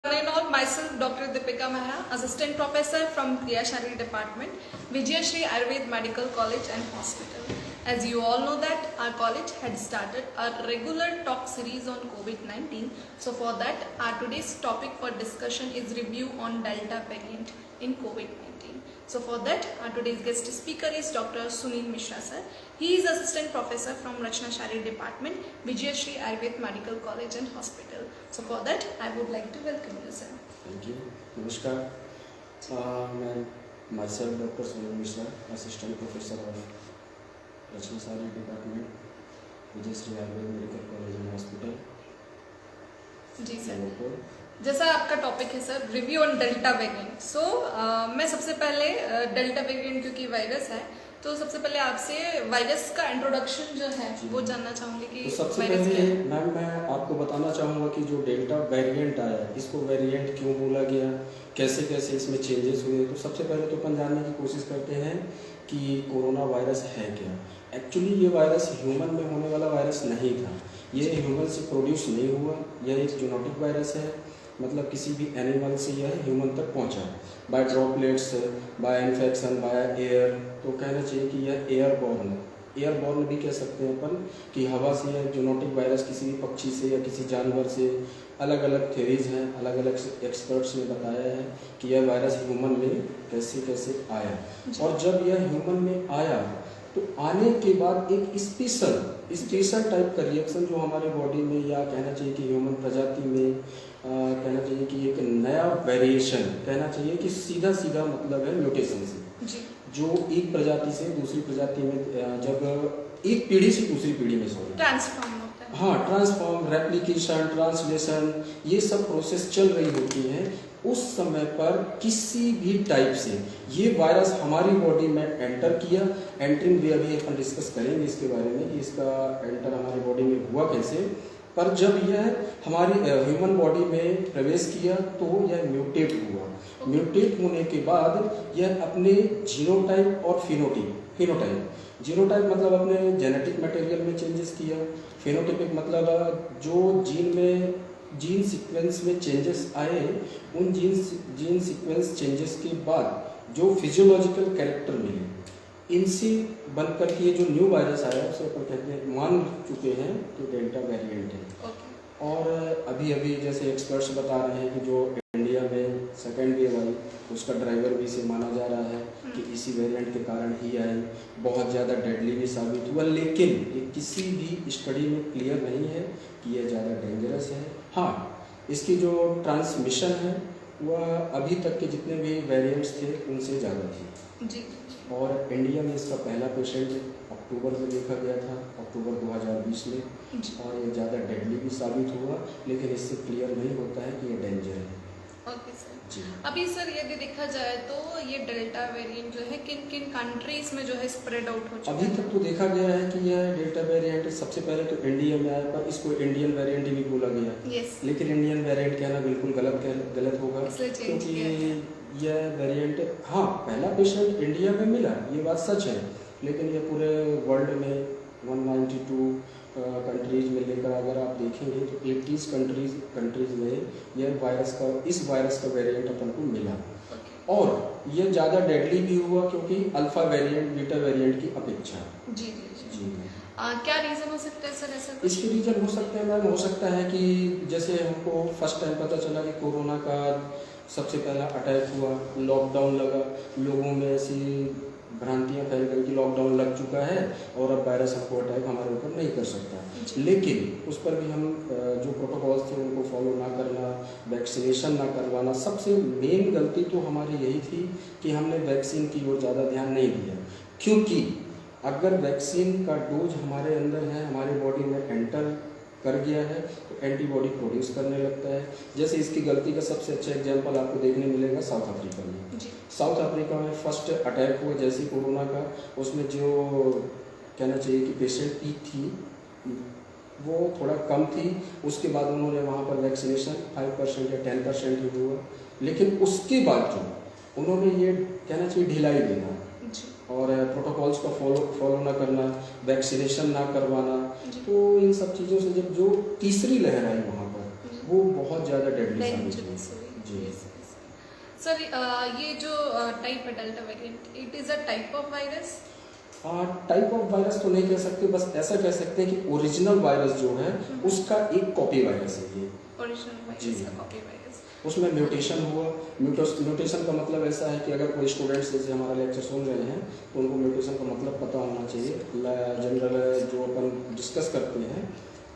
And all, myself Dr. Deepika Mehra, Assistant Professor from Kriyashari Department, Vijayashree Ayurved Medical College and Hospital. As you all know that our college had started a regular talk series on COVID-19. So for that, our today's topic for discussion is review on Delta variant in COVID-19. So for that, our today's guest speaker is Dr. Sunil Mishra sir. He is Assistant Professor from Rachna Shari Department, Vijayashree Ayurved Medical College and Hospital. So for that, I would like to welcome you sir. Thank you. Namaskar. मैं myself Dr. Sunil Mishra, Assistant Professor of Rachna Shari Department, Vijayashree Ayurved Medical College and Hospital. जी sir, जैसा आपका topic है sir review on delta variant. So मैं सबसे पहले delta variant क्योंकि virus है तो सबसे पहले आपसे वायरस का इंट्रोडक्शन जो है वो जानना चाहूँगी कि तो सबसे पहले मैम मैं आपको बताना चाहूँगा कि जो डेल्टा वेरिएंट आया इसको वेरिएंट क्यों बोला गया, कैसे कैसे इसमें चेंजेस हुए। तो सबसे पहले तो अपन जानने की कोशिश करते हैं कि कोरोना वायरस है क्या। एक्चुअली ये वायरस ह्यूमन में होने वाला वायरस नहीं था, ये ह्यूमन से प्रोड्यूस नहीं हुआ। यह एक जूनोटिक वायरस है, मतलब किसी भी एनिमल से यह ह्यूमन तक पहुंचा by droplets, by infection, by air. तो कहना चाहिए कि यह एयरबॉर्न भी कह सकते हैं अपन कि हवा से यह जूनोटिक वायरस किसी भी पक्षी से या किसी जानवर से। अलग अलग थ्योरीज हैं, अलग अलग एक्सपर्ट्स ने बताया है कि यह वायरस ह्यूमन में कैसे कैसे आया। और जब यह ह्यूमन में आया तो आने के बाद एक स्पेशल टाइप का रिएक्शन जो हमारे बॉडी में या कहना चाहिए कि ह्यूमन प्रजाति में कहना चाहिए कि एक नया वेरिएशन, कहना चाहिए कि सीधा मतलब है म्यूटेशन से, जो एक प्रजाति से दूसरी प्रजाति में जब एक पीढ़ी से दूसरी पीढ़ी में ट्रांसफॉर्म होता है। हाँ, ट्रांसफॉर्म, रेप्लिकेशन, ट्रांसलेशन, ये सब प्रोसेस चल रही होती है। उस समय पर किसी भी टाइप से ये वायरस हमारी बॉडी में एंटर किया। एंट्रिंग भी अभी अपन डिस्कस करेंगे इसके बारे में कि इसका एंटर हमारी बॉडी में हुआ कैसे। पर जब यह हमारी ह्यूमन बॉडी में प्रवेश किया तो यह म्यूटेट हुआ। म्यूटेट होने के बाद यह अपने जीनोटाइप और फिनोटाइप, जीनोटाइप मतलब अपने जेनेटिक मटेरियल में चेंजेस किया। फिनोटाइपिक मतलब जो जीन सीक्वेंस में चेंजेस आए, उन जीन सीक्वेंस चेंजेस के बाद जो फिजियोलॉजिकल कैरेक्टर मिले, इनसे बनकर के ये जो न्यू वायरस आया उसे अपन कहते हैं, मान चुके हैं कि डेल्टा वेरिएंट है। और अभी जैसे एक्सपर्ट्स बता रहे हैं कि जो इंडिया में सेकेंड वेव आई उसका ड्राइवर भी से माना जा रहा है कि इसी वेरिएंट के कारण ही आई। बहुत ज़्यादा डेडली भी साबित हुआ, लेकिन ये किसी भी स्टडी में क्लियर नहीं है कि यह ज़्यादा डेंजरस है। हाँ, इसकी जो ट्रांसमिशन है वह अभी तक के जितने भी वेरिएंट्स थे उनसे ज़्यादा थी जी। और इंडिया में इसका पहला पेशेंट अक्टूबर में देखा गया था, अक्टूबर 2020 में। और ये ज़्यादा डेडली भी साबित हुआ, लेकिन इससे क्लियर नहीं होता है कि ये डेंजर है। ओके सर, अभी सर यदि देखा जाए तो ये डेल्टा वेरिएंट जो है किन किन कंट्रीज में जो है स्प्रेड आउट हो चुका है? अभी तक तो देखा गया है कि यह डेल्टा वेरिएंट सबसे पहले तो इंडिया में आया, पर इसको इंडियन वेरिएंट भी बोला गया। yes. लेकिन इंडियन वेरिएंट कहना बिल्कुल गलत होगा, क्योंकि यह वेरिएंट, हाँ, पहला पेशेंट इंडिया में मिला, ये बात सच है, लेकिन ये पूरे वर्ल्ड में 192 कंट्रीज में लेकर अगर आप देखेंगे तो 80 कंट्रीज में इस वायरस का वेरिएंट अपन को मिला। और ये ज़्यादा डेडली भी हुआ क्योंकि अल्फा वेरिएंट बीटा वेरिएंट की अपेक्षा। जी। क्या रीज़न हो सकता है सर ऐसा? इसके रीज़न हो सकते हैं मैम, हो सकता है कि जैसे हमको फर्स्ट टाइम पता चला कि कोरोना का सबसे पहला अटैक हुआ, लॉकडाउन लगा, लोगों में ऐसी भ्रांतियाँ फैल गई कि लॉकडाउन लग चुका है और अब वायरस हमको अटैक हमारे ऊपर नहीं कर सकता। लेकिन उस पर भी हम जो प्रोटोकॉल्स थे उनको फॉलो ना करना, वैक्सीनेशन ना करवाना, सबसे मेन गलती तो हमारी यही थी कि हमने वैक्सीन की ओर ज़्यादा ध्यान नहीं दिया। क्योंकि अगर वैक्सीन का डोज हमारे अंदर है, हमारे बॉडी में एंटर कर गया है तो एंटीबॉडी प्रोड्यूस करने लगता है। जैसे इसकी गलती का सबसे अच्छा एग्जांपल आपको देखने मिलेगा साउथ अफ्रीका में। साउथ अफ्रीका में फर्स्ट अटैक हुआ जैसे कोरोना का, उसमें जो कहना चाहिए कि पेशेंट पीक थी वो थोड़ा कम थी। उसके बाद उन्होंने वहाँ पर वैक्सीनेशन 5% या 10% ही हुआ, लेकिन उसके बाद जो उन्होंने ये कहना चाहिए ढिलाई देना और प्रोटोकॉल्स का फॉलो ना करना, वैक्सीनेशन ना करवाना, तो इन सब चीज़ों से जब जो तीसरी लहर आई वहाँ पर वो बहुत ज़्यादा डेडली साबित Dangerous हुई। हुई। जी। Yes, yes. सर ये जो टाइप है delta variant, it is a type of virus? Type of virus तो नहीं कह सकते, बस ऐसा कह सकते हैं कि ओरिजिनल वायरस जो है उसका एक कॉपी वायरस है ये। ओरिजिनल वायरस का कॉपी वायरस। उसमें म्यूटेशन हुआ। म्यूटेशन का मतलब ऐसा है कि अगर कोई स्टूडेंट्स जैसे हमारा लेक्चर सुन रहे हैं तो उनको म्यूटेशन का मतलब पता होना चाहिए। जनरल जो अपन डिस्कस करते हैं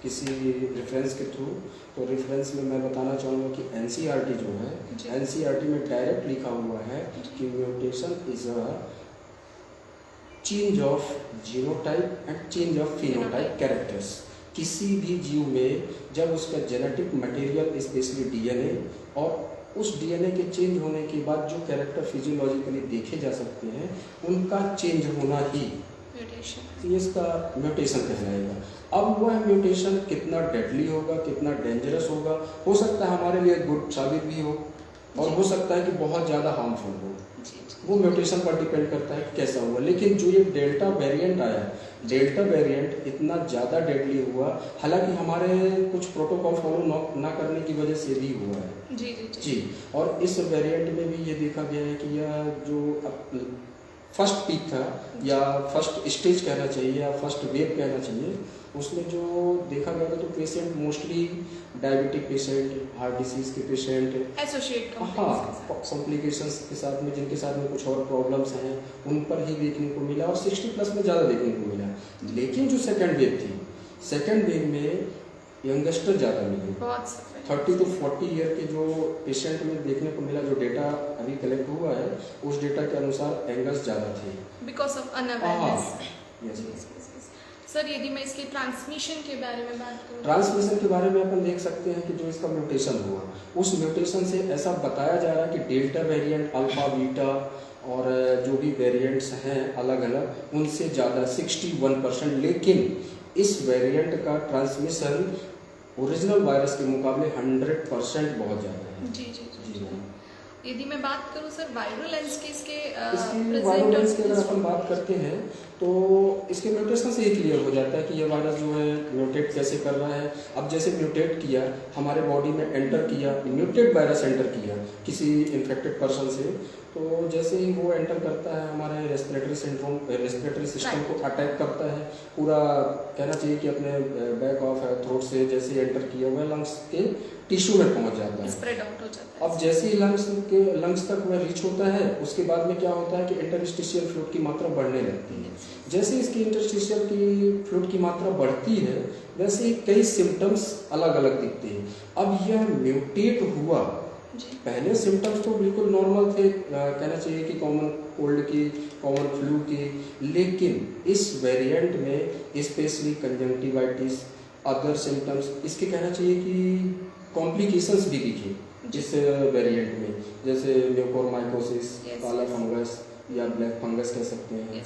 किसी रेफरेंस के थ्रू, तो रेफरेंस में मैं बताना चाहूँगा कि एनसीईआरटी जो है, एनसीईआरटी में डायरेक्ट लिखा हुआ है कि mutation is a change of genotype and change of phenotype characters. किसी भी जीव में जब उसका जेनेटिक मटेरियल स्पेशली डीएनए और उस डीएनए के चेंज होने के बाद जो कैरेक्टर फिजियोलॉजिकली देखे जा सकते हैं उनका चेंज होना ही म्यूटेशन, इसका म्यूटेशन कहलाएगा। अब वह म्यूटेशन कितना डेडली होगा, कितना डेंजरस होगा, हो सकता है हमारे लिए गुड साबित भी हो और हो सकता है कि बहुत ज़्यादा हार्मफुल हो। वो म्यूटेशन पर डिपेंड करता है कि कैसा हुआ। लेकिन जो ये डेल्टा वेरिएंट आया, डेल्टा वेरिएंट इतना ज़्यादा डेडली हुआ, हालांकि हमारे कुछ प्रोटोकॉल फॉलो ना करने की वजह से भी हुआ है। जी। और इस वेरिएंट में भी ये देखा गया है कि यह जो फर्स्ट पीक था या फर्स्ट स्टेज कहना चाहिए या फर्स्ट वेव कहना चाहिए, उसमें जो देखा गया था तो patient mostly diabetic patient, heart disease के पेशेंट, एसोसिएट कॉम्प्लिकेशंस के साथ में, जिनके साथ में कुछ और प्रॉब्लम्स हैं, उन पर ही देखने को मिला और 60 प्लस में ज़्यादा देखने को मिला। लेकिन जो सेकेंड वेव थी, सेकेंड वेव में यंगस्टर ज़्यादा मिले। 30 to 40 ईयर के जो पेशेंट में देखने को मिला, जो डेटा अभी कलेक्ट हुआ है उस डेटा के अनुसार एंगल्स ज़्यादा थे बिकॉज ऑफ अनअवेयरनेस। सर यदि मैं इसके ट्रांसमिशन के बारे में बात करूं, ट्रांसमिशन के बारे में अपन देख सकते हैं कि जो इसका म्यूटेशन हुआ, उस म्यूटेशन से ऐसा बताया जा रहा है कि डेल्टा वेरिएंट, अल्फा, बीटा और जो भी वेरिएंट्स हैं अलग अलग, उनसे ज़्यादा 61%। लेकिन इस वेरिएंट का ट्रांसमिशन ओरिजिनल वायरस के मुकाबले 100% बहुत ज़्यादा है। जी। यदि मैं बात करूं सर वायरुलेंस के, इसकी वायरुलेंस की अगर अपन बात करते हैं तो इसके म्यूटेशन से ही क्लियर हो जाता है कि ये वायरस जो है म्यूटेट कैसे कर रहा है। अब जैसे म्यूटेट किया, हमारे बॉडी में एंटर किया, म्यूटेट वायरस एंटर किया किसी इन्फेक्टेड पर्सन से, तो जैसे ही वो एंटर करता है हमारे रेस्पिरेटरी सिस्टम को अटैक करता है। पूरा कहना चाहिए कि अपने बैक ऑफ थ्रोट से जैसे एंटर किया हुआ लंग्स के टिश्यू में पहुंच जाता है, स्प्रेड आउट हो जाता है। अब जैसे ही लंग्स तक वह रीच होता है, उसके बाद में क्या होता है कि इंटरस्टिशियल फ्लूइड की मात्रा बढ़ने लगती है। जैसे इसकी इंटरस्टिशियल की फ्लूइड की मात्रा बढ़ती है, वैसे ही कई सिम्टम्स अलग अलग दिखते हैं। अब यह म्यूटेट हुआ, पहले सिम्टम्स तो बिल्कुल नॉर्मल थे, कहना चाहिए कि कॉमन कोल्ड की, कॉमन फ्लू की, लेकिन इस वेरिएंट में स्पेशली कंजंक्टिवाइटिस, अदर सिम्टम्स, इसके कहना चाहिए कि कॉम्प्लिकेशंस भी दिखे इस वेरिएंट में, जैसे म्यूकोरमाइकोसिस, काला फंगस या ब्लैक फंगस कह सकते हैं,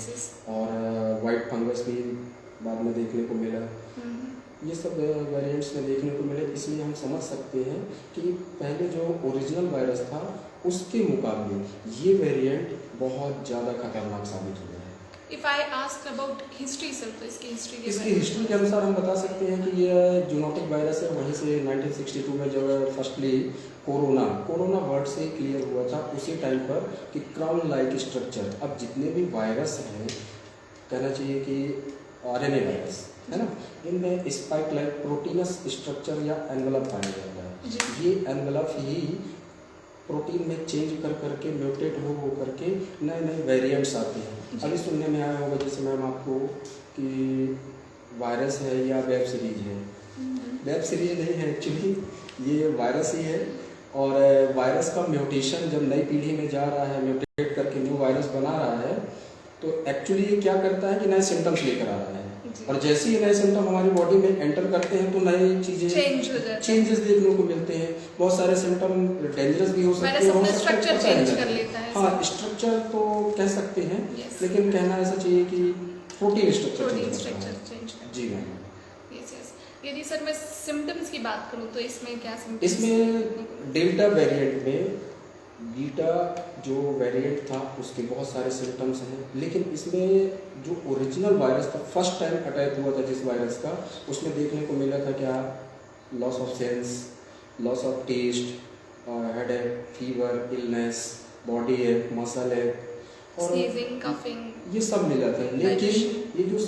और वाइट फंगस भी बाद में देखने को मिला। ये सब वेरिएंट्स में देखने को मिले। इसलिए हम समझ सकते हैं कि पहले जो ओरिजिनल वायरस था उसके मुकाबले ये वेरिएंट बहुत ज़्यादा खतरनाक साबित हुआ है। If I ask about history sir, तो इसकी हिस्ट्री के अनुसार हम बता सकते हैं कि ये जूनोटिक वायरस है। वहीं से 1962 में जब फर्स्टली कोरोना वर्ड से क्लियर हुआ था, उसी टाइम पर कि क्राउन लाइक स्ट्रक्चर, अब जितने भी वायरस हैं, कहना चाहिए कि RNA वायरस है ना, इनमें स्पाइक लाइक प्रोटीनस स्ट्रक्चर या एनवेलप पाया जाता है। ये एनवेलप ही प्रोटीन में चेंज कर करके म्यूटेट हो करके नए नए वेरिएंट्स आते हैं। अभी सुनने में आया होगा जैसे मैम आपको कि वायरस है या वेब सीरीज है। वेब सीरीज नहीं है एक्चुअली, ये वायरस ही है। और वायरस का म्यूटेशन जब नई पीढ़ी में जा रहा है, म्यूटेट करके न्यू वायरस बना रहा है, तो एक्चुअली ये क्या करता है कि नए सिम्टम्स लेकर आ रहा है। और जैसे ही नए सिम्टम हमारी बॉडी में एंटर करते हैं तो नई चीजें चेंजेस देखने को मिलते हैं। बहुत सारे सिम्टम डेंजरस भी हो सकते हैं, स्ट्रक्चर चेंज कर लेता है। हाँ, स्ट्रक्चर तो कह सकते हैं, लेकिन कहना ऐसा चाहिए कि प्रोटीन स्ट्रक्चर चेंज। जी मैम। यदि सर मैं सिम्टम्स की बात करूं तो इसमें क्या सिम्टम्स? इसमें डेल्टा वेरिएंट में बीटा जो वेरिएंट था उसके बहुत सारे सिम्टम्स हैं, लेकिन इसमें जो ओरिजिनल वायरस था, फर्स्ट टाइम अटैक हुआ था जिस वायरस का, उसमें देखने को मिला था क्या, loss of sense, loss of taste, headache, fever, illness, body ache, muscle ache और स्नीजिंग, कफिंग, ये सब मिल जाते हैं। लेकिन digestion। ये जो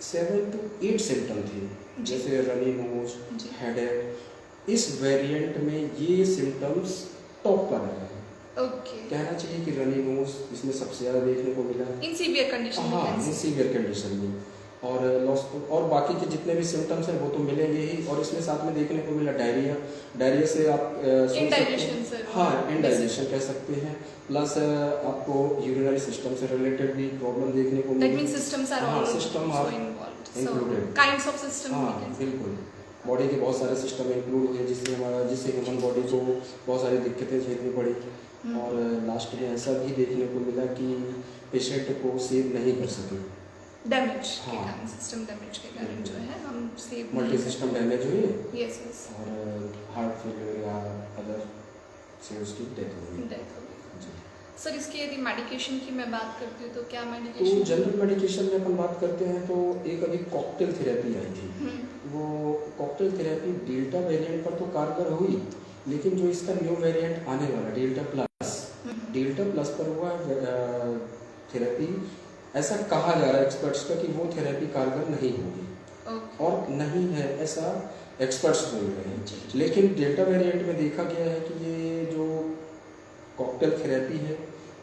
7 to 8 सिम्टम थे, जी। जैसे रनी नोज, जी। हेडेक, इस वेरिएंट में ये सिम्टम्स टॉप पर रहे हैं। ओके। कहना चाहिए कि रनी नोज इसमें सबसे ज़्यादा देखने को मिला। इन सीवियर कंडीशन में हाँ, कैसे? इन सीवियर कंडीशन में। और लॉस और बाकी के जितने भी सिम्टम्स हैं वो तो मिलेंगे ही, और इसमें साथ में देखने को मिला डायरिया। डायरिया से आप सुन सकते Indigestion हैं, सर। हाँ इंडाइजेशन कह सकते हैं। प्लस आपको यूरिनरी सिस्टम से रिलेटेड भी प्रॉब्लम देखने को That मिली। means systems are हाँ, all सिस्टम also आप involved. So included। kinds of system we हाँ can say। बिल्कुल, बॉडी के बहुत सारे सिस्टम इंक्लूड हुए जिससे ह्यूमन बॉडी को बहुत सारी दिक्कतें झेलनी पड़ी। और लास्ट में ऐसा भी देखने को मिला कि पेशेंट को सेव नहीं कर सके। डैमेज के हाँ। कारण, सिस्टम डैमेज के कारण जो है हम सेव मल्टी सिस्टम डैमेज हुई यस यस और हार्ट फेलियर या अदर से उसकी डेथ हो गई। डेथ हो गई। सर इसकी यदि मेडिकेशन की मैं बात करती हूँ तो क्या तो मेडिकेशन? जनरल मेडिकेशन में अपन बात करते हैं तो एक अभी कॉकटेल थेरेपी आई थी। वो कॉकटेल थेरेपी डेल्टा वेरिएंट पर तो कारगर हुई, लेकिन जो इसका न्यू वेरिएंट आने वाला डेल्टा प्लस पर हुआ थेरेपी, ऐसा कहा जा रहा है एक्सपर्ट्स का कि वो थेरेपी कारगर नहीं होगी और नहीं है, ऐसा एक्सपर्ट्स बोल रहे हैं। लेकिन डेल्टा वेरिएंट में देखा गया है कि ये जो कॉकटेल थेरेपी है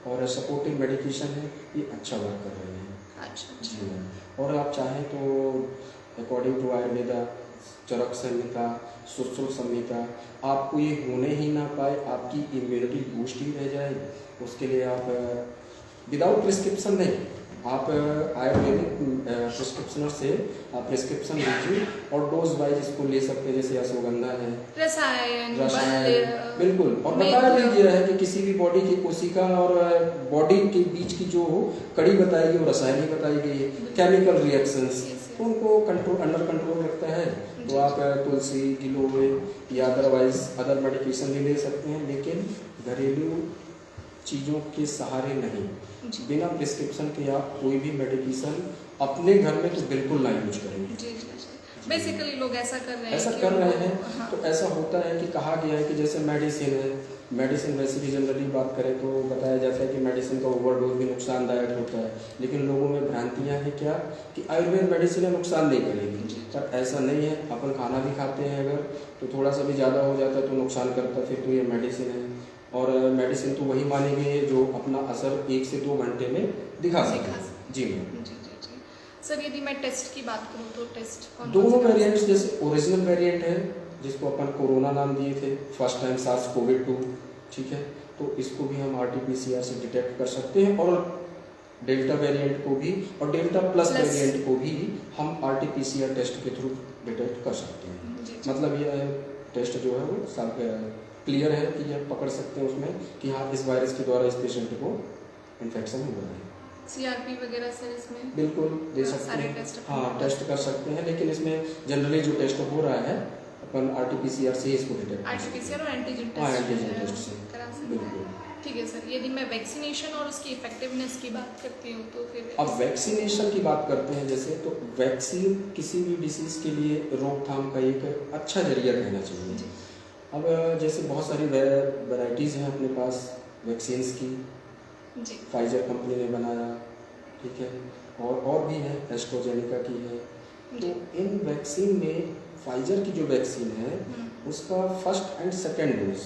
और सपोर्टिव मेडिकेशन है ये अच्छा वर्क कर रहे हैं। अच्छा जी मैम, और आप चाहें तो अकॉर्डिंग टू आयुर्वेदा, चरक संहिता, सुश्रुत संहिता, आपको ये होने ही ना पाए, आपकी इम्यूनिटी बूस्ट ही रह जाए, उसके लिए आप विदाउट प्रिस्क्रिप्शन नहीं, आप आयुर्वेदिक प्रिस्क्रिप्शनर से आप प्रिस्क्रिप्शन लीजिए और डोज वाइज इसको ले सकते हैं। जैसे अश्वगंधा है, रसायन बिल्कुल, और बताया भी गया है कि किसी भी बॉडी की कोशिका और बॉडी के बीच की जो कड़ी बताई गई वो रासायनिक बताई गई है, केमिकल रिएक्शंस, तो उनको अंडर कंट्रोल रखता है। तो आप तुलसी, गिलोय या अदरवाइज अदर मेडिकेशन भी ले सकते हैं, लेकिन घरेलू चीज़ों के सहारे नहीं, बिना प्रिस्क्रिप्शन के आप कोई भी मेडिकेशन अपने घर में तो बिल्कुल ना यूज करेंगे। बेसिकली लोग ऐसा कर रहे हैं, ऐसा कर रहे हैं। हाँ। तो ऐसा होता है कि कहा गया है कि जैसे मेडिसिन है, मेडिसिन वैसे भी जनरली बात करें तो बताया जाता है कि मेडिसिन का ओवरडोज भी नुकसानदायक होता है, लेकिन लोगों में भ्रांतियां हैं क्या कि आयुर्वेद मेडिसिन नुकसान नहीं करेगी, पर ऐसा नहीं है। अपन खाना भी खाते हैं अगर तो थोड़ा सा भी ज़्यादा हो जाता है तो नुकसान करता है, फिर तो ये मेडिसिन है। और मेडिसिन तो वही मानी गई है जो अपना असर 1 से 2 घंटे में दिखा सकता है। जी मैम। सर यदि मैं टेस्ट की बात करूँ तो टेस्ट दोनों वेरिएंट्स, जैसे ओरिजिनल वेरिएंट है जिसको अपन कोरोना नाम दिए थे फर्स्ट टाइम, सार्स कोविड-2, ठीक है, तो इसको भी हम RT-PCR से डिटेक्ट कर सकते हैं, और डेल्टा वेरिएंट को भी और डेल्टा प्लस वेरिएंट को भी हम RT-PCR टेस्ट के थ्रू डिटेक्ट कर सकते हैं। मतलब ये टेस्ट जो है वो सब क्लियर है कि ये पकड़ सकते हैं उसमें कि हाँ इस वायरस के द्वारा इस पेशेंट को इन्फेक्शन हुआ है। CRP वगैरह सर इसमें बिल्कुल दे सकते हैं, हाँ टेस्ट कर सकते हैं, लेकिन इसमें जनरली जो टेस्ट हो रहा है अपन RT-PCR से ही इसको डिटेक्ट कर सकते हैं। RT-PCR और एंटीजन टेस्ट, हाँ एंटीजन टेस्ट से करा सकते हैं। बिल्कुल। ठीक है सर, यदि मैं वैक्सीनेशन और उसकी इफेक्टिवनेस की बात करती हूँ तो फिर अब वैक्सीनेशन की बात करते हैं जैसे, तो वैक्सीन किसी भी डिसीज़ के लिए रोकथाम का एक अच्छा जरिया रहना चाहिए। अब जैसे बहुत सारी वैराइटीज़ हैं अपने पास वैक्सीन्स की, फाइजर कंपनी ने बनाया, ठीक है, और भी है, एस्ट्राजेनेका की है। तो इन वैक्सीन में फाइजर की जो वैक्सीन है उसका फर्स्ट एंड सेकेंड डोज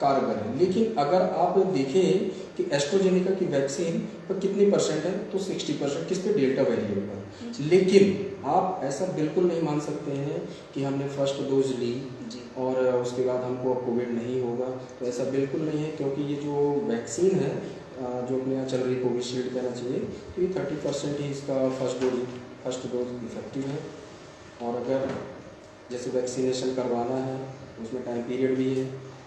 कारगर है, लेकिन अगर आप देखें कि एस्ट्राजेनेका की वैक्सीन पर कितनी परसेंट है तो 60%, किस पे, डेल्टा वेरिएंट पर। लेकिन आप ऐसा बिल्कुल नहीं मान सकते हैं कि हमने फर्स्ट डोज ली और उसके बाद हमको कोविड नहीं होगा, तो ऐसा बिल्कुल नहीं है, क्योंकि ये जो वैक्सीन है जो अपने यहाँ चल रही कोविशील्ड कहना चाहिए, तो ये 30% ही इसका फर्स्ट डोज इफेक्टिव है। और अगर जैसे वैक्सीनेशन करवाना है उसमें टाइम पीरियड भी है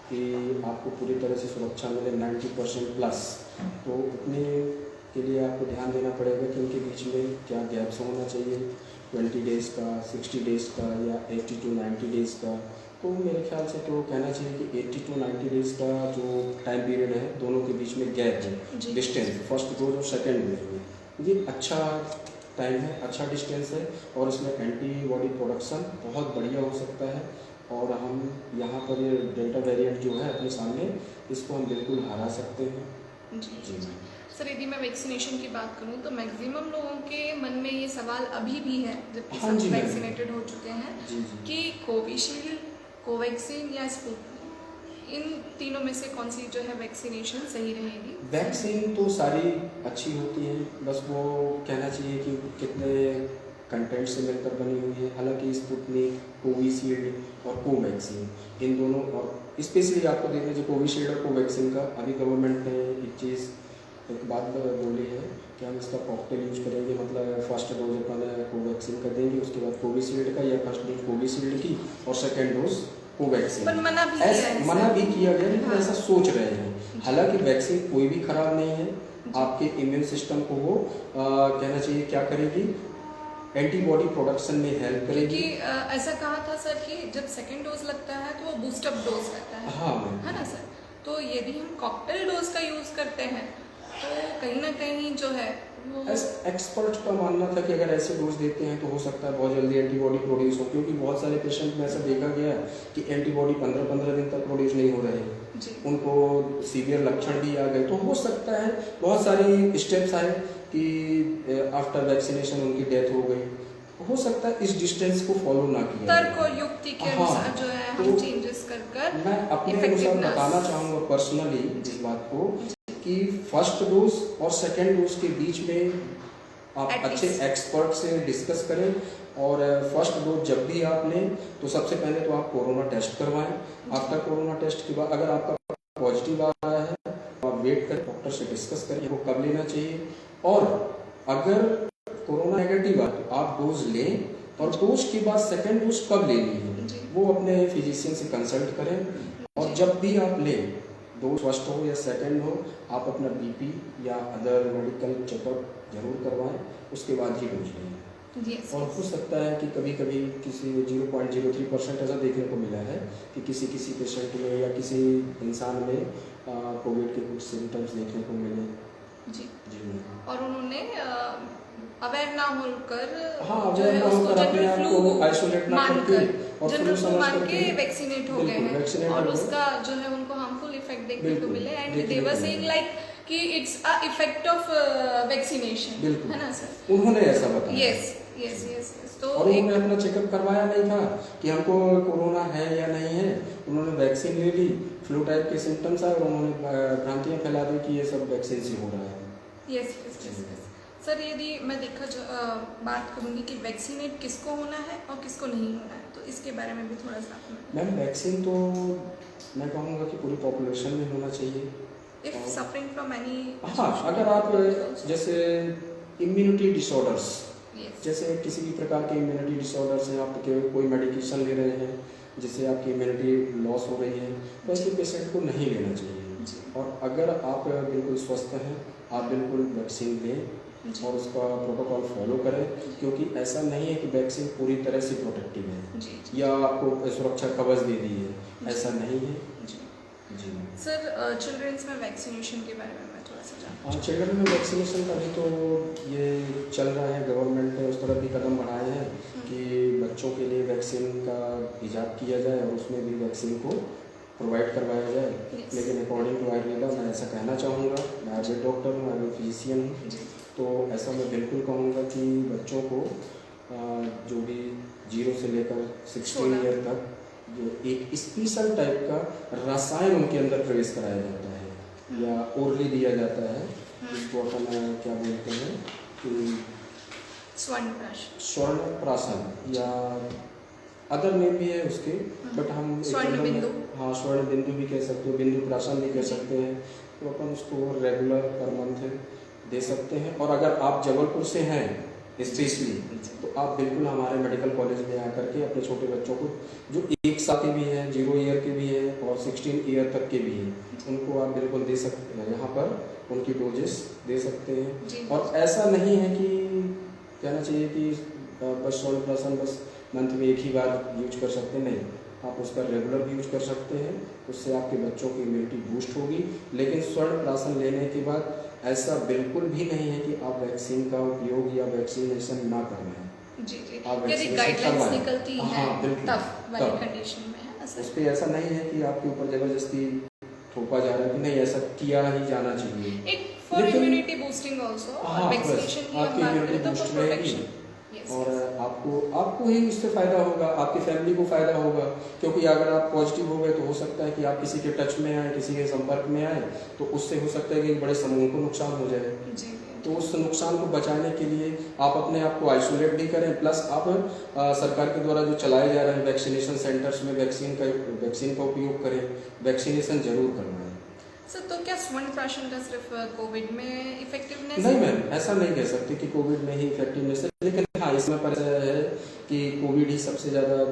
कि आपको पूरी तरह से सुरक्षा मिले 90% प्लस, तो उतने के लिए आपको ध्यान देना पड़ेगा कि उनके बीच में क्या गैप्स होना चाहिए, 20 डेज़ का, 60 डेज़ का या 80 to 90 डेज़ का। तो मेरे ख्याल से तो कहना चाहिए कि 80 to 90 डेज़ का जो टाइम पीरियड है दोनों के बीच में गैप है, डिस्टेंस फर्स्ट डोज और सेकेंड डोज में, ये अच्छा टाइम है, अच्छा डिस्टेंस है, और इसमें एंटीबॉडी प्रोडक्शन बहुत बढ़िया हो सकता है। और हम यहाँ पर ये डेल्टा वेरिएंट जो है अपने सामने, इसको हम बिल्कुल हरा सकते हैं। जी जी मैम। सर, यदि मैं वैक्सीनेशन की बात करूं तो मैक्सिमम लोगों के मन में ये सवाल अभी भी है, जबकि हाँ सब जी मैम। वैक्सीनेटेड हो चुके हैं, जी जी। कि कोविशील्ड, कोवैक्सीन या स्पुतनिक, इन तीनों में से कौन सी जो है वैक्सीनेशन सही रहेगी? वैक्सीन तो सारी अच्छी होती हैं, बस वो कहना चाहिए कि कितने कंटेंट से मिलकर बनी हुई है। हालांकि स्पुतनिक, कोविशील्ड और कोवैक्सीन, इन दोनों, और स्पेशली आपको देख लीजिए कोविशील्ड और कोवैक्सीन का अभी गवर्नमेंट ने एक बात बोली है कि हम इसका कॉकटेल यूज करेंगे, मतलब फर्स्ट डोज अपन कोवैक्सीन का देंगे, उसके बाद कोविशील्ड का, या फर्स्ट डोज कोविशील्ड की और सेकेंड डोज कोवैक्सीन। पर मना भी किया है, मना भी किया गया, लेकिन हाँ। ऐसा सोच रहे हैं। हालांकि वैक्सीन कोई भी खराब नहीं है, आपके इम्यून सिस्टम को वो कहना चाहिए क्या करेगी, एंटीबॉडी प्रोडक्शन में हेल्प करेगी। क्योंकि ऐसा कहा था सर कि जब सेकेंड डोज लगता है तो वो बूस्टअप डोज रहता है, हाँ मैम। है ना सर? तो यदि हम कॉकटेल डोज का यूज करते हैं तो कहीं ना कहीं जो है वो एक्सपर्ट का मानना था कि अगर ऐसे डोज देते हैं तो हो सकता है बहुत जल्दी एंटीबॉडी प्रोड्यूस हो, क्योंकि बहुत सारे पेशेंट में ऐसा देखा गया है कि एंटीबॉडी 15-15 दिन तक प्रोड्यूस नहीं हो रहे हैं, जी। उनको सीवियर लक्षण भी आ गए। तो हो सकता है बहुत सारी स्टेप्स आए कि आफ्टर वैक्सीनेशन उनकी डेथ हो गई, हो सकता है इस डिस्टेंस को फॉलो ना किया जाए। तर्क और युक्ति के हाँ, अनुसार जो है हम तो चेंजेस कर मैं अपने अनुसार effectiveness- बताना चाहूँगा पर्सनली इस बात को कि फर्स्ट डोज और सेकेंड डोज के बीच में आप At अच्छे least- एक्सपर्ट से डिस्कस करें। और फर्स्ट डोज जब भी आप लें तो सबसे पहले तो आप कोरोना टेस्ट करवाएं। आफ्टर कोरोना टेस्ट के बाद अगर आपका पॉजिटिव आ रहा है तो आप वेट करें, डॉक्टर से डिस्कस करें वो कब लेना चाहिए, और अगर कोरोना नेगेटिव आ तो आप डोज लें, और डोज के बाद सेकेंड डोज कब लेनी है जी। वो अपने फिजिशियन से कंसल्ट करें। और जब भी आप लें, डोज फर्स्ट हो या सेकेंड हो, आप अपना बीपी या अदर मेडिकल चेकअप जरूर करवाएं, उसके बाद ही डोज लें। Yes, और yes. हो सकता है कि कभी कभी किसी 0.03% ऐसा देखने को मिला है कि किसी पेशेंट में या किसी इंसान में कोविड के कुछ सिम्टम्स देखने को मिले। जी। जी। और उन्होंने अवेयर ना होकर हाँ, जो अवेयर है ना उसको होकर अपने जनरल आप फ्लू को आइसोलेट ना करके और जनरल फ्लू फ्लू समझ मान करके के वैक्सीनेट हो गए बिल्कुल, हैं, vaccinate और हो गए। उसका जो है उनको हार्मफुल इफेक्ट देखने को बिल्कुल, मिले, एंड देखने दे को वर मिले। सेइंग लाइक कि it's a effect of vaccination, बिल्कुल। है ना सर? उन्होंने ऐसा बताया। Yes yes yes yes. तो और उन्होंने अपना चेकअप करवाया नहीं था कि हमको कोरोना है या नहीं है, उन्होंने वैक्सीन ले ली, फ्लू टाइप के सिम्टम्स आए और उन्होंने भ्रांतियां फैला दी कि ये सब वैक्सीन से हो रहा है। Yes yes yes yes. Sir, यदि मैं बात करूंगी कि वैक्सीनेट किसको होना है और किसको नहीं होना है, तो इसके बारे में भी थोड़ा सा मैम वैक्सीन तो मैं कहूँगा कि पूरी पॉपुलेशन में होना चाहिए। इफ सफरिंग फ्रॉम एनी, हाँ, अगर आप जैसे इम्यूनिटी डिसऑर्डर्स, यस जैसे किसी भी प्रकार के इम्यूनिटी डिसऑर्डर्स हैं, आप कोई मेडिकेशन ले रहे हैं जिससे आपकी इम्यूनिटी लॉस हो रही है, तो ऐसे पेशेंट को नहीं लेना चाहिए। और अगर आप बिल्कुल स्वस्थ हैं, आप बिल्कुल वैक्सीन लें और उसका प्रोटोकॉल फॉलो करें, क्योंकि ऐसा नहीं है कि वैक्सीन पूरी तरह से प्रोटेक्टिव है जी या आपको सुरक्षा कवच दे दी है, ऐसा नहीं है। जी। जी सर, चिल्ड्रंस में वैक्सीनेशन के बारे में मैं थोड़ा सा जानना हाँ, चिल्ड्रन में वैक्सीनेशन का भी तो ये चल रहा है, गवर्नमेंट ने उस तरफ भी कदम बढ़ाए हैं कि बच्चों के लिए वैक्सीन का इजाद किया जाए और उसमें भी वैक्सीन को प्रोवाइड करवाया जाए। Yes. लेकिन अकॉर्डिंग टू आयुर्वेदा मैं ऐसा कहना चाहूँगा, मैं आयुर्वेद डॉक्टर हूँ, आयुर्वेद फिजिशियन हूँ, जी। तो ऐसा मैं बिल्कुल कहूँगा कि बच्चों को जो भी 0 से लेकर 16 ईयर तक जो एक स्पेशल टाइप का रसायन उनके अंदर प्रवेश कराया जाता है या ओरली दिया जाता है, जिसको अपन क्या बोलते हैं कि स्वर्ण प्राशन या अदर नेम भी है उसके, बट हम स्वर्ण बिंदु, हाँ स्वर्ण बिंदु भी कह सकते हो, बिंदु प्राशन भी कह सकते हैं। तो अपन उसको रेगुलर पर मंथ दे सकते हैं। और अगर आप जबलपुर से हैं स्पेशली, तो आप बिल्कुल हमारे मेडिकल कॉलेज में आकर के अपने छोटे बच्चों को जो 1 साल के भी हैं, 0 ईयर के भी हैं और 16 ईयर तक के भी हैं, उनको आप बिल्कुल दे सकते हैं, यहाँ पर उनकी डोजेस दे सकते हैं। और ऐसा नहीं है कि कहना चाहिए कि बस स्वर्ण प्राशन बस मंथ में 1 ही बार यूज कर सकते हैं, नहीं, आप उसका रेगुलर भी यूज कर सकते हैं, उससे आपके बच्चों की इम्यूनिटी बूस्ट होगी। लेकिन स्वर्ण प्राशन लेने के बाद ऐसा बिल्कुल भी नहीं है कि आप वैक्सीन का उपयोग या वैक्सीनेशन ना करना है। जी जी, आप यदि vaccination गाइडलाइंस करवाएं। निकलती हाँ, हैं बिल्कुल, तब वाली तब। कंडीशन में ना उस सर? पर ऐसा नहीं है कि आपके ऊपर जबरदस्ती थोपा जा रहा है कि नहीं ऐसा किया ही जाना चाहिए। एक फॉर लेकिन इम्यूनिटी बूस्टिंग ऑल्सो, हाँ, बस वैक्सीनेशन की हम आपकी बात इम्यूनिटी करें तो बूस्ट फॉर रहेगी प्रोटेक्शन। यस और यस। आपको ही इससे फ़ायदा होगा, आपकी फैमिली को फ़ायदा होगा, क्योंकि अगर आप पॉजिटिव हो गए तो हो सकता है कि आप किसी के टच में आए, किसी के संपर्क में आए, तो उससे हो सकता है कि एक बड़े समूह को नुकसान हो जाए। जी तो उस नुकसान को बचाने के लिए आप अपने आप को आइसोलेट भी करें, प्लस आप सरकार के द्वारा जो चलाए जा रहे हैं वैक्सीनेशन सेंटर्स में वैक्सीन का उपयोग करें, वैक्सीनेशन जरूर करवाएं। सर, तो क्या स्वर्ण प्राशन का सिर्फ कोविड में इफेक्टिवनेस नहीं है? मैम, ऐसा नहीं कह सकते कि कोविड में ही इफेक्टिवनेस है, लेकिन हाँ इसमें पर है कि कोविड ही सबसे ज़्यादा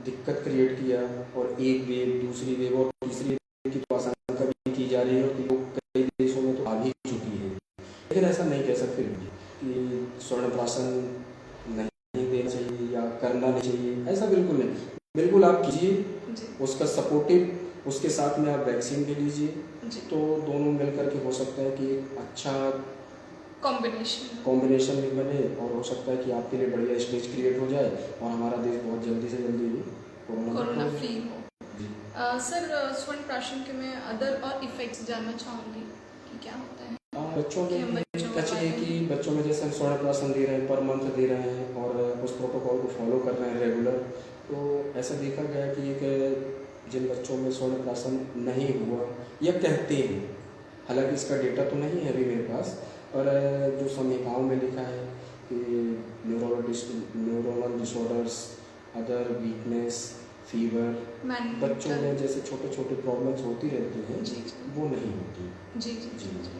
दिक्कत क्रिएट किया, और एक वेव, दूसरी वेव और तीसरी वेव की तो आशंका भी की जा रही है कि वो कई देशों में तो आ भी चुकी है। लेकिन ऐसा नहीं कह सकते कि स्वर्ण प्राशन नहीं देना चाहिए या करना नहीं चाहिए, ऐसा बिल्कुल नहीं। बिल्कुल आप कीजिए, जी उसका सपोर्टिव, उसके साथ में आप वैक्सीन भी लीजिए, जी। तो दोनों मिल करके हो सकता है कि एक अच्छा कॉम्बिनेशन। भी बने, और हो सकता है कि आपके लिए बढ़िया स्टेज क्रिएट हो जाए और हमारा देश बहुत जल्दी से जल्दी कोरोना फ्री हो। जी। सर, स्वर्ण प्राशन के मैं अदर और इफेक्ट्स जानना चाहूँगी कि क्या होता है। बच्चों कि हम में बच्चों क्या को चाहिए बताएं। कि बच्चों में जैसे हम स्वर्ण प्राशन दे रहे हैं, पर मंथ दे रहे हैं और उस प्रोटोकॉल को फॉलो कर रहे हैं रेगुलर, तो ऐसा देखा गया कि एक जिन बच्चों में स्वर्ण प्राशन नहीं हुआ या कहते हैं, हालांकि इसका डेटा तो नहीं है अभी मेरे पास, पर जो समीक्षाओं में लिखा है कि neuronal disorders, other weakness, fever, बच्चों में जैसे छोटे छोटे प्रॉब्लम्स होती रहती हैं, जी वो नहीं होती। जी जी जी जी।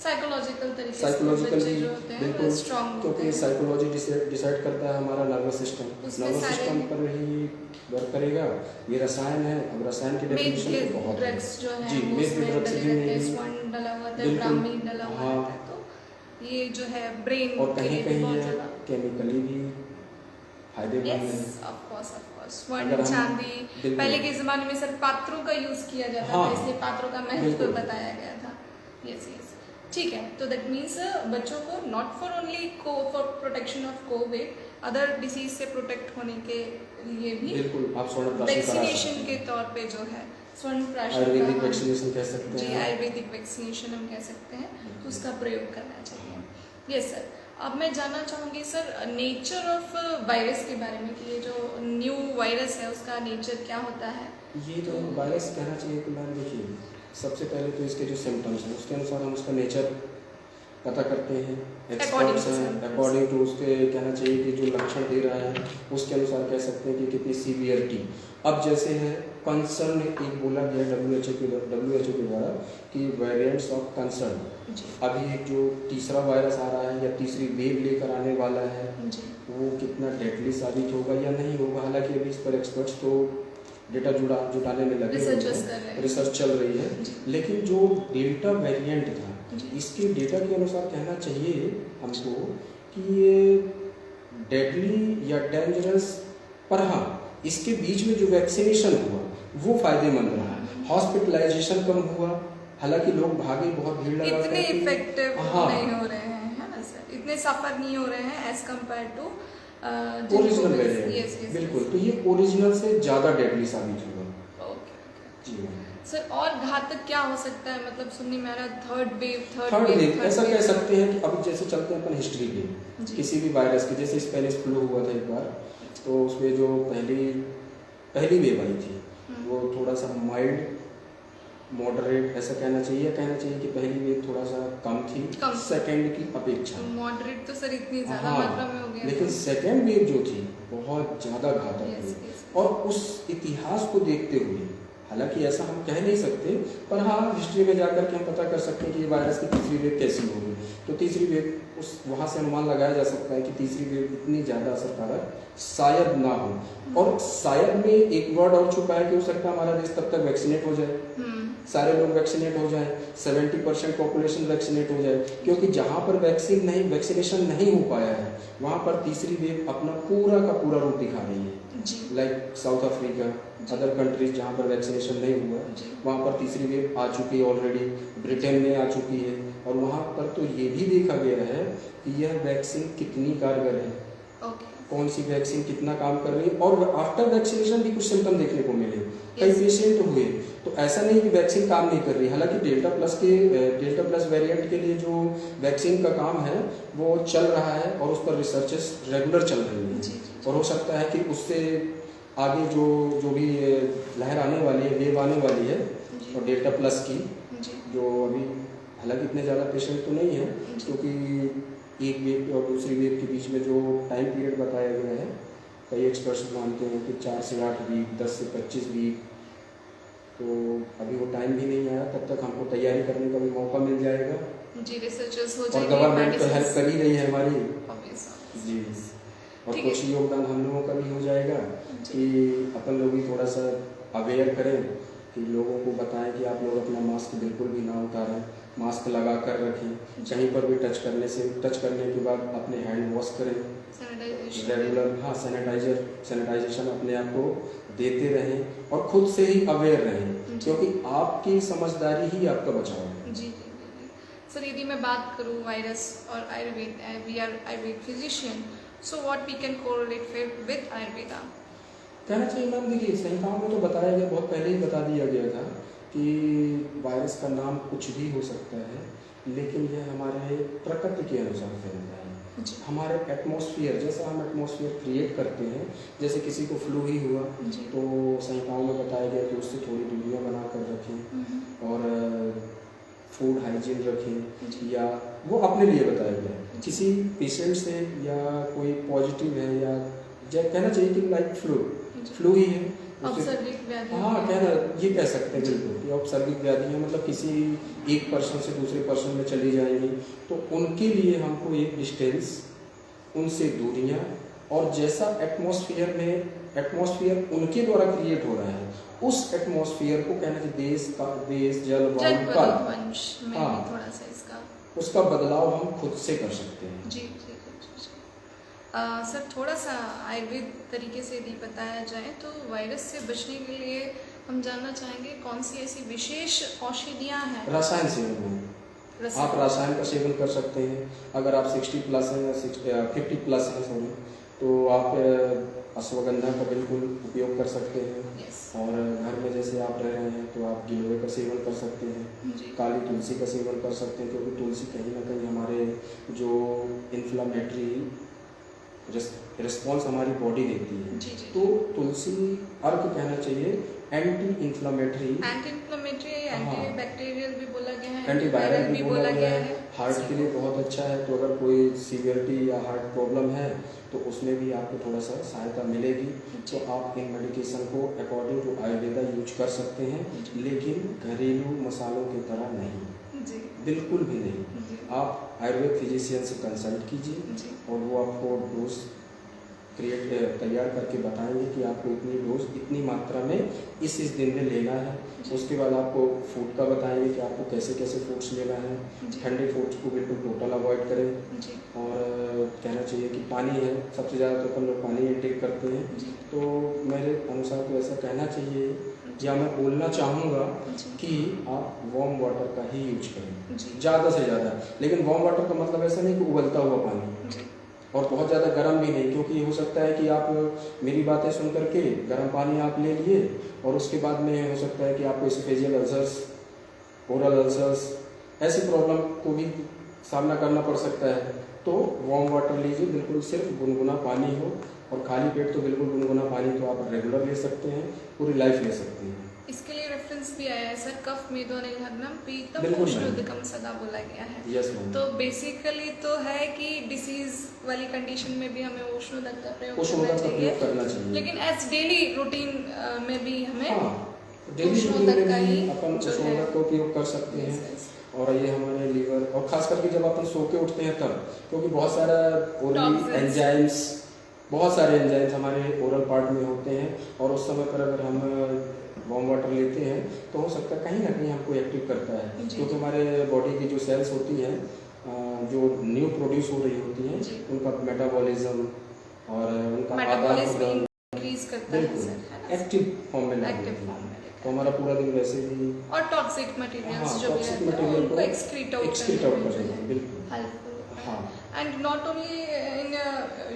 साइकोलॉजिकल तरीके से साइकोलॉजिकल बच्चे भी जो होते हैं बिल्कुल, वो स्ट्रांग होते क्योंकि हैं। साइकोलॉजी डिसाइड करता है हमारा नर्वस सिस्टम, उसमें नर्वस सारे सिस्टम पर ही वर्क करेगा। ये रसायन है, अब रसायन की डेफिनेशन तो बहुत है। ड्रग्स जो है जी, वो मेथ उसमें ड्रग्स डले भी रहते हैं, नहीं, स्वर्ण डला हुआ होता है, बिल्कुल, ब्राह्मी डला हुआ हाँ। रहता है, तो ये जो है ब्रेन और के कहीं लिए भी कहीं बहुत ये ज़्यादा। केमिकली भी फायदेमंद है। यस, ऑफ कोर्स अगर स्वर्ण, हम चांदी। बिल्कुल। पहले के ज़माने में सिर्फ पात्रों का यूज़ किया जाता हाँ, था, इसलिए पात्रों का महत्व बिल्कुल। बताया गया था। यस यस, ठीक है। तो दैट मीन्स बच्चों को not for only for protection of Covid, other disease से प्रोटेक्ट होने के लिए भी बिल्कुल आप स्वर्ण प्राशन करा वैक्सीनेशन सकते के हैं। तौर पे जो है स्वर्ण प्राशन आयुर्वेदिक का वैक्सीनेशन कह सकते जी हैं। आयुर्वेदिक वैक्सीनेशन हम कह सकते हैं, तो उसका प्रयोग करना चाहिए। Yes sir. अब मैं जानना चाहूँगी सर नेचर ऑफ वायरस के बारे में कि ये जो न्यू वायरस है उसका नेचर क्या होता है। ये जो वायरस कहना चाहिए कि मैम देखिए, सबसे पहले तो इसके जो सिम्टम्स हैं उसके अनुसार हम उसका नेचर पता करते हैं, एक्सपर्ट्स हैं, अकॉर्डिंग टू उसके कहना चाहिए कि जो लक्षण दे रहा है उसके अनुसार कह सकते हैं कि कितनी सीवियरिटी। अब जैसे है कंसर्न, एक बोला गया WHO के द्वारा कि वेरिएंट्स ऑफ कंसर्न, अभी एक जो तीसरा वायरस आ रहा है या तीसरी वेव लेकर आने वाला है वो कितना डेडली साबित होगा या नहीं होगा, हालांकि अभी इस पर एक्सपर्ट्स तो डेटा जुटाने में लगे हुए हैं, रिसर्च चल रही है। लेकिन जो डेल्टा वेरिएंट था, इसके डेटा के अनुसार कहना चाहिए हमको कि ये डेडली या डेंजरस, पर हाँ इसके बीच में जो वैक्सीनेशन हुआ वो फायदेमंद रहा, हॉस्पिटलाइजेशन कम हुआ, हालांकि लोग भागे, बहुत भीड़ लगा, इतने इफेक्टिव हाँ, नहीं हो रहे हैं, है ना सर, इतने सफर नहीं हो रहे हैं as compare to original variant. बिल्कुल, तो ये ओरिजिनल से ज़्यादा डेडली साबित हुआ। ओके जी सर। और घातक क्या हो सकता है, मतलब सुनने में आ रहा थर्ड वेव, ऐसा कह सकते हैं कि अब जैसे चलते हैं अपन हिस्ट्री पे, किसी भी वायरस की, जैसे स्पेनिश फ्लू हुआ था एक बार, तो उसमें जो पहली वेव आई थी वो थोड़ा सा माइल्ड मॉडरेट ऐसा कहना चाहिए कि पहली वेव थोड़ा सा कम थी सेकेंड की अपेक्षा। मॉडरेट तो सर इतनी ज़्यादा हाँ, मात्रा में हो गया, लेकिन सेकेंड वेव जो थी बहुत ज़्यादा घातक थी। और उस इतिहास को देखते हुए, हालांकि ऐसा हम कह नहीं सकते, पर हाँ हिस्ट्री में जाकर के हम पता कर सकते हैं कि ये वायरस की तीसरी वेव कैसी होगी। तो तीसरी वेव उस वहाँ से अनुमान लगाया जा सकता है कि तीसरी वेव इतनी ज़्यादा असरकारक शायद ना हो। और शायद में एक वर्ड और छुपा है कि हो सकता है हमारा देश तब तक वैक्सीनेट हो जाए, सारे लोग वैक्सीनेट हो जाए, 70% पॉपुलेशन वैक्सीनेट हो जाए, क्योंकि जहाँ पर वैक्सीनेशन नहीं हो पाया है वहाँ पर तीसरी वेव अपना पूरा का पूरा रूप दिखा रही है। Like south Africa, other countries जहाँ पर वैक्सीनेशन नहीं हुआ वहाँ पर तीसरी वेव आ चुकी है ऑलरेडी, ब्रिटेन में आ चुकी है, और वहाँ पर तो ये भी देखा गया है कि यह वैक्सीन कितनी कारगर है। ओके कौन सी वैक्सीन कितना काम कर रही है, और आफ्टर वैक्सीनेशन भी कुछ सिम्टम देखने को मिले। कई Yes. पेशेंट हुए तो ऐसा नहीं कि वैक्सीन काम नहीं कर रही, हालांकि डेल्टा प्लस वेरिएंट के लिए जो वैक्सीन का काम है वो चल रहा है और उस पर रिसर्चेस रेगुलर चल रही हैं। जी, जी। और हो सकता है कि उससे आगे जो भी लहर आने वाली है, वेव आने वाली है जी। और डेल्टा प्लस की, जी। जो अभी हालांकि इतने ज़्यादा पेशेंट तो नहीं है, जी। क्योंकि एक वेव और दूसरी वेव के बीच में जो टाइम पीरियड बताया गया है, कई एक्सपर्ट्स मानते हैं कि 4 से 8 वीक, 10 से 25 वीक, तो अभी वो टाइम भी नहीं आया, तब तक हमको तैयारी करने का भी मौका मिल जाएगा। जी, रिसर्चर्स हो और जाएंगे, गवर्नमेंट तो हेल्प कर ही रही है हमारी जी, और ठीक है। कुछ योगदान हम लोगों का भी हो जाएगा कि अपन लोग भी थोड़ा सा अवेयर करें, कि लोगों को बताएं कि आप लोग अपना मास्क बिल्कुल भी ना उतारें, मास्क लगा कर रखें, कहीं पर भी टच करने के बाद अपने हैंड वॉश करें रेगुलर। हाँ, सैनिटाइजेशन अपने आप को देते रहें और खुद से ही अवेयर रहें, क्योंकि आपकी समझदारी ही आपका बचाव है। जी, जी, जी। सर, यदि मैं बात करूँ वायरस और Ayurveda, we are Ayurveda physician, so what we can correlate with Ayurveda? कहना चाहिए मैम, देखिए संहिताओं में तो बताया गया, बहुत पहले ही बता दिया गया था कि वायरस का नाम कुछ भी हो सकता है, लेकिन यह हमारे प्रकृति के अनुसार फैलता है। हमारे एटमॉस्फेयर, जैसा हम एटमॉस्फेयर क्रिएट करते हैं, जैसे किसी को फ्लू ही हुआ तो संहिताओं में बताया गया कि उससे थोड़ी दूरियां बना कर रखें और फूड हाइजीन रखें, या वो अपने लिए बताया गया। किसी पेशेंट से या कोई पॉजिटिव है, या कहना चाहिए कि लाइक फ्लू ही है, हाँ कहना ये कह सकते हैं बिल्कुल कि औपसर्गिक व्याधियाँ, मतलब किसी एक पर्सन से दूसरे पर्सन में चली जाएंगी, तो उनके लिए हमको एक डिस्टेंस, उनसे दूरियां, और जैसा एटमॉस्फेयर उनके द्वारा क्रिएट हो रहा है, उस एटमॉस्फेयर को कहना चाहिए देश जल वायु का, हाँ, थोड़ा सा इसका उसका बदलाव हम खुद से कर सकते हैं। जी, जी, जी। सर, थोड़ा सा आयुर्वेद तरीके से यदि बताया जाए तो वायरस से बचने के लिए हम जानना चाहेंगे कौन सी ऐसी विशेष औषधियाँ हैं? रसायन सेवन, आप रसायन का सेवन कर सकते हैं। अगर आप 60 प्लस हैं या 50 प्लस हैं सॉरी, तो आप अश्वगंधा का बिल्कुल उपयोग कर सकते हैं। और घर में जैसे आप रह रहे हैं तो आप गिलोय का सेवन कर सकते हैं, काली तुलसी का सेवन कर सकते हैं, क्योंकि तुलसी कहीं ना कहीं हमारे जो इन्फ्लामेटरी रिस्पॉन्स हमारी बॉडी देती है। तो तुलसी अर्क कहना चाहिए एंटी इन्फ्लामेटरी, एंटी बैक्टीरियल भी बोला गया है, एंटीवायरल भी बोला गया है, हार्ट के लिए बहुत अच्छा है। तो अगर कोई सीवियरिटी या हार्ट प्रॉब्लम है तो उसमें भी आपको थोड़ा सा सहायता मिलेगी। तो आप इन मेडिकेशन को अकॉर्डिंग टू आयुर्वेदा यूज कर सकते हैं, लेकिन घरेलू मसालों की तरह नहीं, बिल्कुल भी नहीं। आप आयुर्वेद फिजिशियन से कंसल्ट कीजिए और वो आपको डोज तैयार करके बताएंगे कि आपको इतनी डोज इतनी मात्रा में इस दिन में लेना है। उसके बाद आपको फूड का बताएंगे कि आपको कैसे कैसे फूड्स लेना है। ठंडे फूड्स को बिल्कुल टोटल अवॉइड करें। और कहना चाहिए कि पानी है, सबसे ज़्यादा तो अपन लोग पानी इंटेक करते हैं, तो मेरे अनुसार तो ऐसा कहना चाहिए, या मैं बोलना चाहूँगा कि आप वार्म वाटर का ही यूज करें ज़्यादा से ज़्यादा। लेकिन वार्म वाटर का मतलब ऐसा नहीं कि उबलता हुआ पानी, और बहुत ज़्यादा गर्म भी नहीं, क्योंकि हो सकता है कि आप मेरी बातें सुन करके गर्म पानी आप ले लिए और उसके बाद में हो सकता है कि आपको एसोफेजियल अल्सर्स, ओरल अल्सर्स, ऐसी प्रॉब्लम को भी सामना करना पड़ सकता है। तो वार्म वाटर लीजिए, बिल्कुल सिर्फ गुनगुना पानी हो, और खाली पेट तो बिल्कुल गुनगुना पानी तो आप रेगुलर ले सकते हैं, पूरी लाइफ ले सकते हैं। इसके लिए रेफरेंस भी आया है सर, कफ मेदो निघर्णम पीतम बिल्कुल उष्णोदकम सदा बोला गया है। Yes ma'am. तो बेसिकली तो है कि डिसीज वाली कंडीशन में भी हमें उष्णोदक का प्रयोग करना चाहिए, लेकिन एज डेली रूटीन में भी हमें डेली रूटीन में भी अपन उष्णोदक का उपयोग कर सकते हैं। और ये हमारे लीवर, और खास करके जब अपन सो के उठते हैं तब, क्योंकि बहुत सारा ओरल एंजाइम्स, बहुत सारे एंजाइम्स हमारे ओरल पार्ट में होते हैं, और उस समय पर अगर हम वार्म वाटर लेते हैं तो हो सकता है कहीं ना कहीं हमको एक्टिव करता है, क्योंकि हमारे बॉडी की जो सेल्स होती हैं, जो न्यू प्रोड्यूस हो रही होती हैं, उनका मेटाबॉलिज्म और उनका आधार इंक्रीज करता है, एक्टिव फॉर्म में लाता है। तो हमारा पूरा दिन वैसे भी, और टॉक्सिक मटेरियल्स जो भी मटेरियल को एक्सक्रीट आउट कर देंगे, बिल्कुल हाँ। And not only in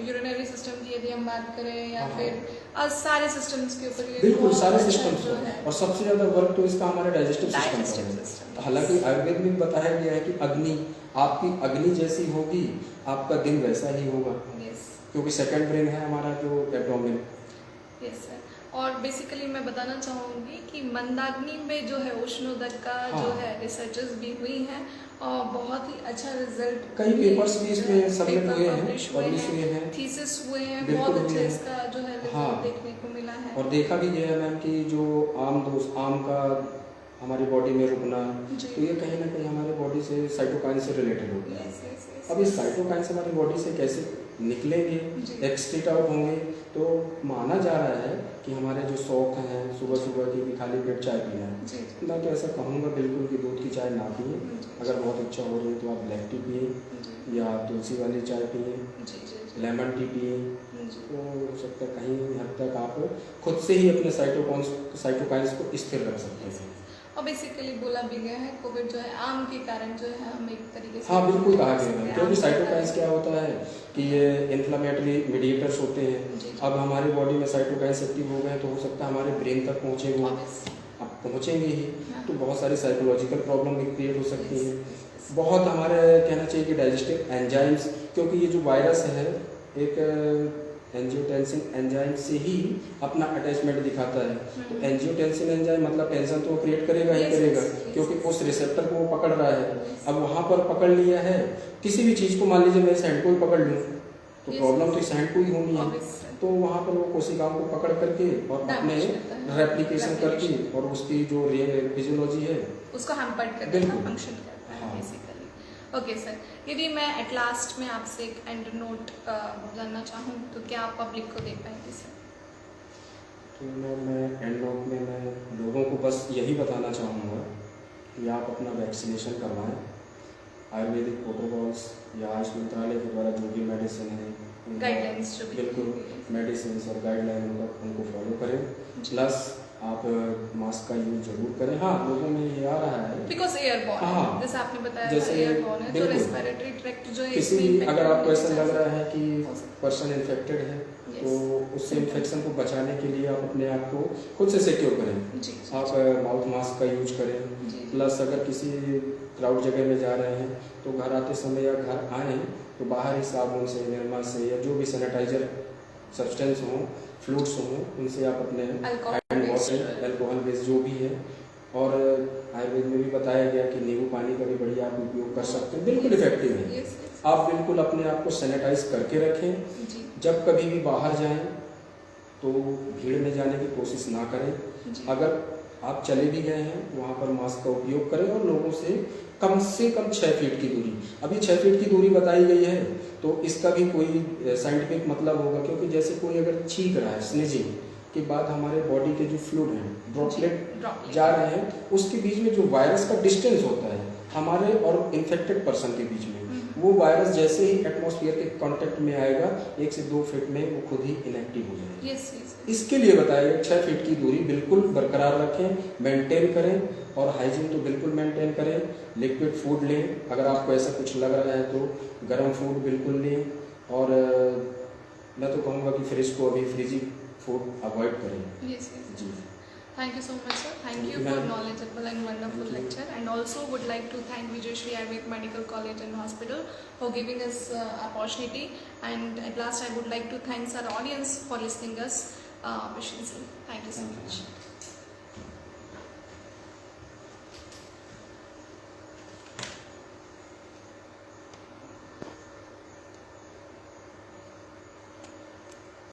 urinary system की यदि हम बात करें या हाँ। फिर सारे सिस्टम्स के ऊपर ये बिल्कुल बहुत सारे अच्छा सिस्टम्स जो पर है और सबसे ज्यादा वर्क तो इसका हमारे डाइजेस्टिव सिस्टम Digestive पर है। system, हालांकि आयुर्वेद में बताया गया है कि अग्नि आपकी अग्नि जैसी होगी, आपका दिन वैसा ही होगा, यस क्योंकि सेकंड ब्रेन है हमारा जो एब्डोमेन। Yes sir. और बेसिकली मैं बताना चाहूँगी कि मंदाग्नि में जो है उष्णोदक का हाँ। जो है रिसर्चेस भी हुई हैं और बहुत ही अच्छा रिजल्ट कई पेपर्स भी इसमें सबमिट हुए हैं, पब्लिश हुए हैं, थीसिस हुए हैं, बिल्कुल बहुत हुए अच्छा हैं। इसका जो है रिजल्ट हाँ। देखने को मिला है। और देखा भी गया है मैम कि जो आम का हमारी बॉडी में रुकना, जी। तो ये कहीं ना कहीं हमारी बॉडी से साइटोकाइन से रिलेटेड होता है। Yes yes yes. अब ये साइटोकाइन से हमारी बॉडी से कैसे निकलेंगे, जी। एक्सक्रीट आउट होंगे, तो माना जा रहा है कि हमारे जो शौक हैं सुबह सुबह की भी खाली पेट चाय पीना है। जी जी मैं तो ऐसा कहूँगा बिल्कुल कि दूध की चाय ना पिए। जी। अगर बहुत इच्छा हो रही है तो आप ब्लैक टी पिए जी या तुलसी वाली चाय पिए, जी जी लेमन टी पिए। जी। तो हो सकता है कहीं हद तक आप खुद से ही अपने साइटोकाइंस को स्थिर रख सकते हैं। और बेसिकली बोला भी गया है कोविड जो है आम के कारण जो है हम एक तरीके से हाँ बिल्कुल कहा गया है, क्योंकि आम के साइटोकाइंस कारण- क्या होता है कि ये इन्फ्लामेटरी मीडिएटर्स होते हैं। जी। अब हमारी बॉडी में साइटोकाइंस एक्टिव हो गए तो हो सकता है हमारे ब्रेन तक पहुँचे वो, Obvious. अब पहुँचेंगे ही हाँ। तो बहुत सारी साइकोलॉजिकल प्रॉब्लम भी क्रिएट हो सकती Yes, हैं। yes, yes. बहुत हमारे कहना चाहिए कि डाइजेस्टिव एंजाइम्स, क्योंकि ये जो वायरस है एक एंजियोटेंसिन एंजाइम से ही अपना अटैचमेंट दिखाता है। तो एंजियोटेंसिन एंजाइम मतलब टेंशन तो क्रिएट करेगा ही Yes, करेगा, yes, yes, क्योंकि yes. उस रिसेप्टर को वो पकड़ रहा है। अब वहाँ पर पकड़ लिया है किसी भी चीज़ को, मान लीजिए मैं इस हैंड को ही पकड़ लूँ तो Yes, प्रॉब्लम yes. तो इस हैंड को ही होनी है। Obvious. तो वहाँ पर वो कोशिकाओं को पकड़ करके और अपने Damage करता है। रेप्लिकेशन करके Replication. और उसकी जो फिजियोलॉजी है उसको हैम्पर्ड करने का बिल्कुल। फंक्शन करता है हाँ। बेसिकली। ओके सर, यदि मैं एट लास्ट में आपसे एक एंड नोट जानना चाहूँ तो क्या आप पब्लिक को दे पाएंगे सर? तो मैं एंड नोट में मैं लोगों को बस यही बताना चाहूँगा कि आप अपना वैक्सीनेशन करवाएं। आयुर्वेदिक प्रोटोकॉल्स या आयुष मंत्रालय के द्वारा जो भी मेडिसिन है उनका गाइडलाइंस जो भी बिल्कुल मेडिसिन और गाइडलाइन उनको फॉलो करें। जी। प्लस आप मास्क का यूज जरूर करें। हाँ, लोगों में ये आ रहा है बिकॉज एयरबॉर्न हाँ। है, जैसे आपने बताया जैसे एयरबॉर्न है तो बिल्कुल। रेस्पिरेटरी ट्रैक्ट जो है किसी इसमें अगर infected आपको ऐसा होने लग के रहा है कि हो सकता पर्सन इन्फेक्टेड है Yes. तो उससे Symptoms. इन्फेक्शन को बचाने के लिए आप अपने आप को खुद से सिक्योर करें। जी जी आप माउथ मास्क का यूज करें। जी प्लस अगर किसी क्राउड जगह में जा रहे हैं तो घर आते समय या घर आए तो बाहर ही साबुन से, निरमा से या जो भी सैनिटाइजर सब्सटेंस हो, फ्लूइड्स हो, उनसे आप अपने हैंड वॉश अल्कोहल बेस्ड जो भी है। और आयुर्वेद में भी बताया गया कि नींबू पानी का भी बढ़िया आप उपयोग कर सकते हैं, बिल्कुल इफेक्टिव है। यस यस आप बिल्कुल अपने आप को सैनिटाइज करके रखें। जी जब कभी भी बाहर जाएं तो भीड़ में जाने की कोशिश ना करें। जी अगर आप चले भी गए हैं वहाँ पर मास्क का उपयोग करें और लोगों से कम 6 फीट की दूरी, अभी 6 फीट की दूरी बताई गई है तो इसका भी कोई साइंटिफिक मतलब होगा, क्योंकि जैसे कोई अगर छींक रहा है स्नीजिंग के बाद हमारे बॉडी के जो फ्लूइड हैं ड्रॉपलेट Droplet. जा रहे हैं, उसके बीच में जो वायरस का डिस्टेंस होता है हमारे और इन्फेक्टेड पर्सन के बीच में, वो वायरस जैसे ही एटमॉस्फेयर के कांटेक्ट में आएगा 1 से 2 फीट में वो खुद ही इनएक्टिव हो जाएगा। यस यस इसके लिए बताया गया 6 फीट की दूरी बिल्कुल बरकरार रखें, मेंटेन करें और हाइजीन तो बिल्कुल मेंटेन करें। लिक्विड फूड लें, अगर आपको ऐसा कुछ लग रहा है तो गर्म फूड बिल्कुल लें। और मैं तो कहूँगा कि फ्रिज को अभी फ्रिजी फूड अवॉइड करें। यस यस जी Thank you so much, sir. Thank Thank you you, for ma'am. knowledgeable and wonderful Thank you. lecture. And also would like to thank Vijay Shri Ayurved Medical College and Hospital for giving us opportunity. And at last, I would like to thank our audience for listening us patiently. Thank you so Thank you. much.